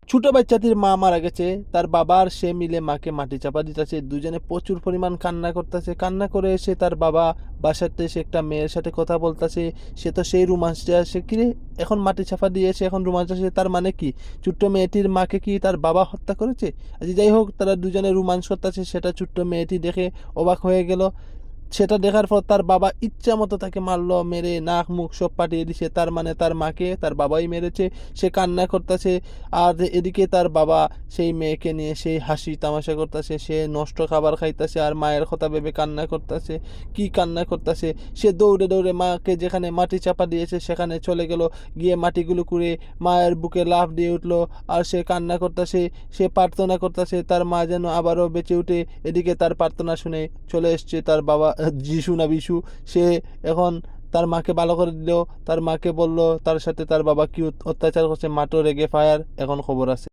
ছোট বাচ্চাটির মা মারা গেছে, তার বাবা আর সে মিলে মাকে মাটি চাপা দিতেছে। দুজনে প্রচুর পরিমাণ কান্না করতেছে। কান্না করে এসে তার বাবা বাসাতে এসে একটা মেয়ের সাথে কথা বলতেছে। সে তো সেই রোমান্সটা আসে কিরে, এখন মাটি চাপা দিয়েছে, এখন রোমান্স আসে, তার মানে কি ছোট্ট মেয়েটির মাকে কি তার বাবা হত্যা করেছে? আচ্ছা যাই হোক, তারা দুজনে রোমান্স করতেছে, সেটা ছোট্ট মেয়েটি দেখে অবাক হয়ে গেল। সেটা দেখার পর তার বাবা ইচ্ছা মতো তাকে মারলো, মেরে নাক মুখ সব পাঠিয়ে দিছে। তার মানে তার মাকে তার বাবাই মেরেছে। সে কান্না করতেছে। আর এদিকে তার বাবা সেই মেয়েকে নিয়ে সেই হাসি তামাশা করতেছে, সে নষ্ট খাবার খাইতেছে আর মায়ের কথা ভেবে কান্না করতেছে। কি কান্না করতেছে! সে দৌড়ে দৌড়ে মাকে যেখানে মাটি চাপা দিয়েছে সেখানে চলে গেল, গিয়ে মাটিগুলো কুড়ে মায়ের বুকে লাফ দিয়ে উঠলো। আর সে কান্না করতেছে, সে প্রার্থনা করতেছে তার মা যেন আবারও বেঁচে উঠে। এদিকে তার প্রার্থনা শুনে চলে এসছে তার বাবা, যিশু না বিশু। সে এখন তার মাকে ভালো করে দিল। তার মাকে বলল তার সাথে তার বাবা কি অত্যাচার করছে, মাটো রেগে ফায়ার। এখন খবর আছে।